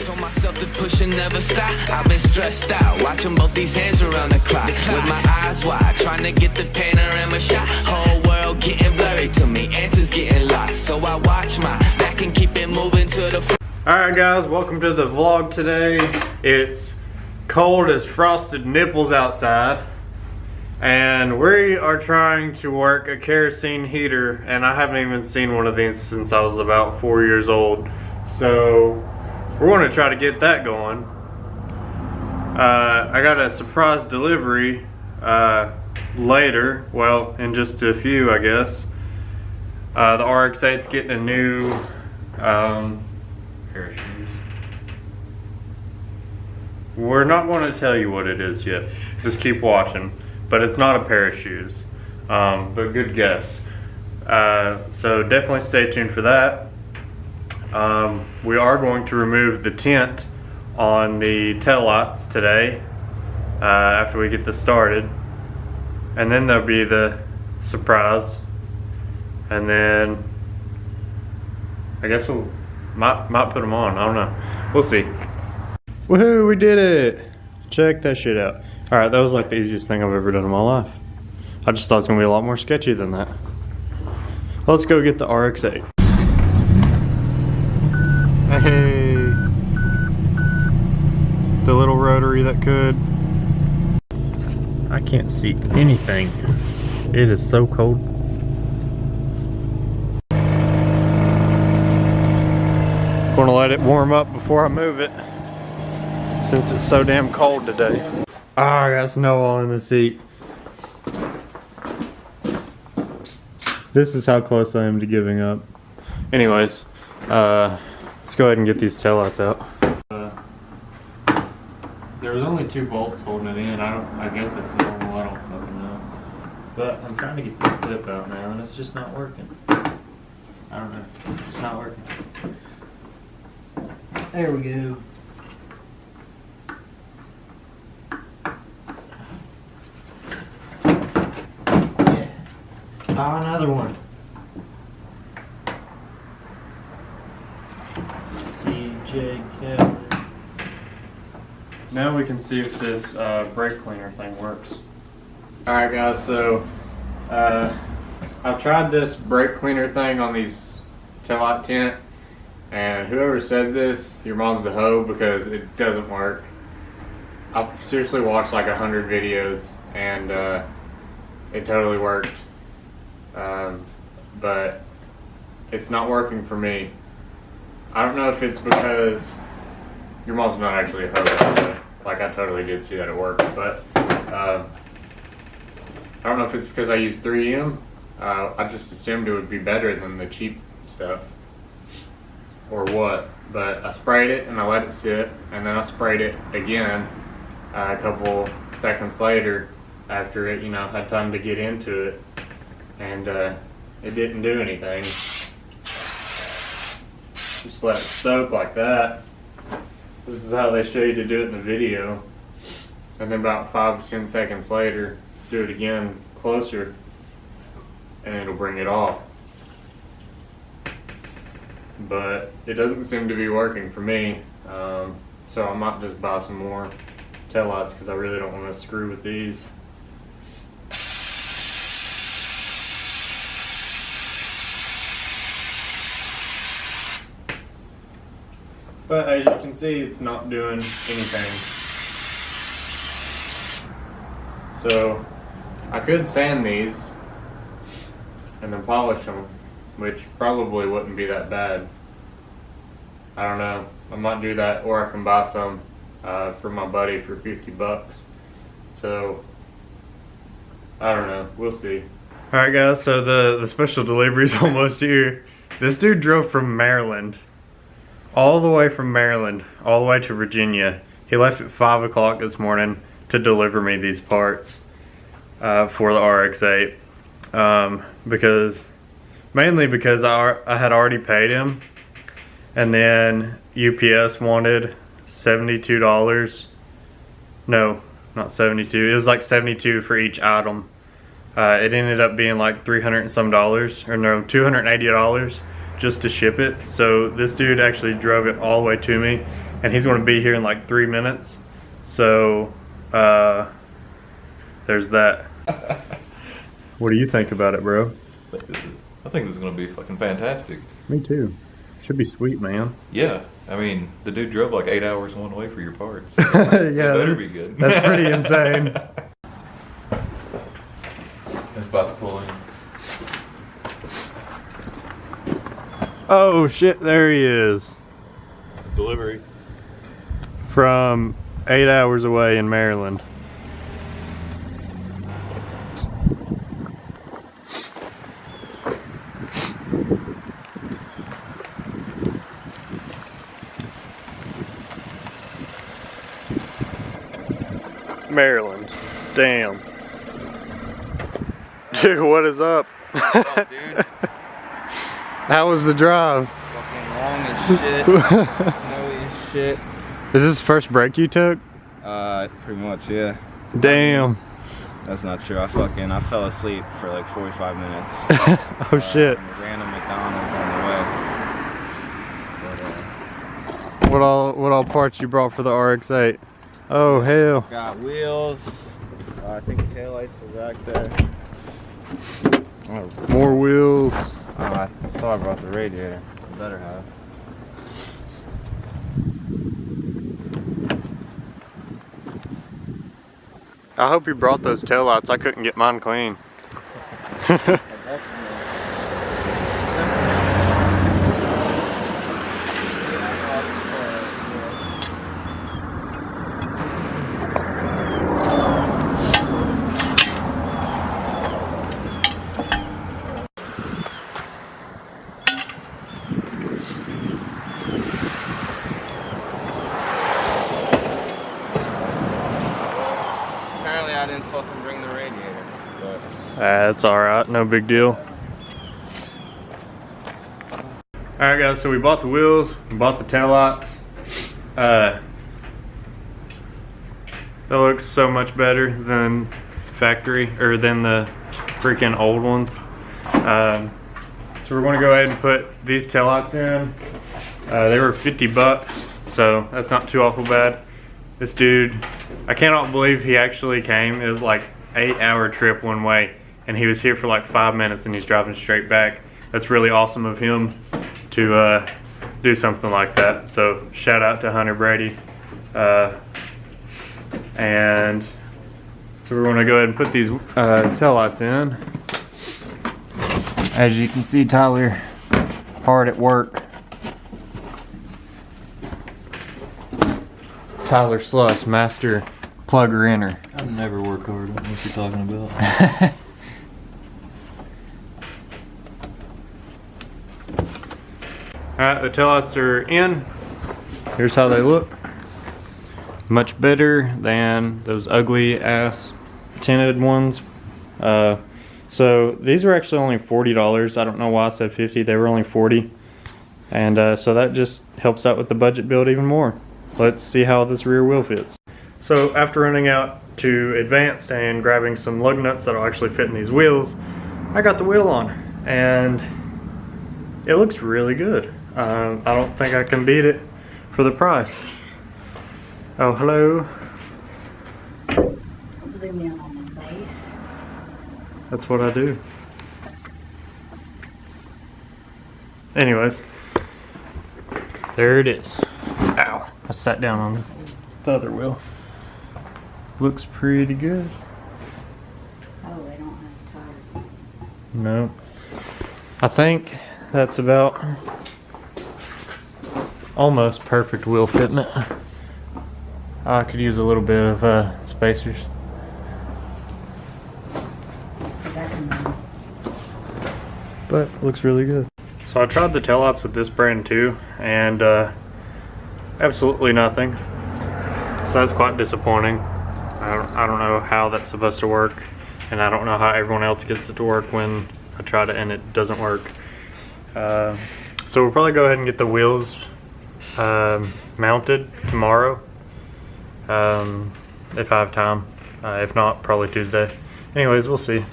told myself to push and never stop. I've been stressed out, watching both these hands around the clock. With my eyes wide, trying to get the panorama shot. Whole world getting blurry to me, answers getting lost. So I watch my back and keep it moving to the front. Alright guys, welcome to the vlog today. It's cold as frosted nipples outside. And we are trying to work a kerosene heater, and I haven't even seen one of these since I was about 4 years old. So we're going to try to get that going. I got a surprise delivery later, well, in just a few, I guess. The RX8's getting a new pair of shoes. We're not going to tell you what it is yet. Just keep watching. But it's not a pair of shoes, but good guess. So definitely stay tuned for that. We are going to remove the tent on the taillights today after we get this started. And then there'll be the surprise. And then I guess we'll might put them on, I don't know. We'll see. Woohoo, we did it! Check that shit out. Alright, that was like the easiest thing I've ever done in my life. I just thought it was going to be a lot more sketchy than that. Let's go get the RX8. Hey! The little rotary that could. I can't see anything. It is so cold. Want to let it warm up before I move it, since it's so damn cold today. Ah, I got snow all in the seat. This is how close I am to giving up. Anyways, let's go ahead and get these taillights out. There was only 2 bolts holding it in. I guess it's normal. I don't fucking know. But I'm trying to get the clip out now, and it's just not working. I don't know. It's just not working. There we go. Oh, another one. DJ Kelly. Now we can see if this brake cleaner thing works. Alright guys, so I've tried this brake cleaner thing on these taillight tent, and whoever said this, your mom's a hoe, because it doesn't work. I've seriously watched like 100 videos, and it totally worked. But it's not working for me. I don't know if it's because your mom's not actually a hoe. Like, I totally did see that it worked, but I don't know if it's because I use 3M. I just assumed it would be better than the cheap stuff, or what. But I sprayed it and I let it sit, and then I sprayed it again a couple seconds later after it, you know, had time to get into it. And it didn't do anything. Just let it soak like that. This is how they show you to do it in the video. And then about 5 to 10 seconds later, do it again closer, and it'll bring it off. But it doesn't seem to be working for me. So I might just buy some more taillights, because I really don't want to screw with these. But as you can see, it's not doing anything. So I could sand these and then polish them, which probably wouldn't be that bad. I don't know. I might do that, or I can buy some for my buddy for 50 bucks. So I don't know. We'll see. Alright guys, so the special delivery is almost here. This dude drove from Maryland. All the way from Maryland, all the way to Virginia. He left at 5 o'clock this morning to deliver me these parts for the RX8. Mainly because I had already paid him, and then UPS wanted $72. No, not 72. It was like 72 for each item. It ended up being like $300 and some, or no, $280 just to ship it. So this dude actually drove it all the way to me, and he's going to be here in like 3 minutes. So there's that. What do you think about it, bro? I think this is going to be fucking fantastic. Me too. Should be sweet, man. Yeah, I mean, the dude drove like 8 hours one way for your parts. Yeah, it better be good. That's pretty insane. It's about to pull in. Oh shit, there he is. Delivery. From 8 hours away in Maryland. Maryland. Damn. Dude, what is up? What's up, dude? How was the drive? Fucking long as shit. Snowy as shit. Is this the first break you took? Pretty much, yeah. Damn. That's not true. I fell asleep for like 45 minutes. Oh shit. In a random McDonald's on the way. What all parts you brought for the RX8? Oh hell. Got wheels. I think taillights were back there. More wheels. I thought I brought the radiator. I better have. I hope you brought those taillights. I couldn't get mine clean. Apparently I didn't fucking bring the radiator. But That's alright, no big deal. Alright guys, so we bought the wheels, we bought the taillights. That looks so much better than factory, or than the freaking old ones. So we're gonna go ahead and put these taillights in. They were 50 bucks, so that's not too awful bad. This dude, I cannot believe he actually came. It was like 8-hour trip one way, and he was here for like 5 minutes and he's driving straight back. That's really awesome of him to do something like that. So shout out to Hunter Brady. And so we're gonna go ahead and put these taillights in. As you can see, Tyler hard at work. Tyler Sluss, master plugger inner. I never work hard. I don't know what you're talking about. Alright, the taillights are in. Here's how they look. Much better than those ugly ass tinted ones. So these were actually only $40. I don't know why I said 50. They were only 40. And so that just helps out with the budget build even more. Let's see how this rear wheel fits. So after running out to Advanced and grabbing some lug nuts that'll actually fit in these wheels, I got the wheel on and it looks really good. I don't think I can beat it for the price. Oh, hello. Zoom in on my face. That's what I do. Anyways, there it is. Ow. I sat down on the other wheel. Looks pretty good. Oh, they don't have tires. No. I think that's about almost perfect wheel fitment. I could use a little bit of spacers. But looks really good. So I tried the taillights with this brand too, and absolutely nothing. So that's quite disappointing. I don't know how that's supposed to work, and I don't know how everyone else gets it to work when I try to and it doesn't work. So we'll probably go ahead and get the wheels mounted tomorrow, if I have time. If not, probably Tuesday. Anyways, we'll see.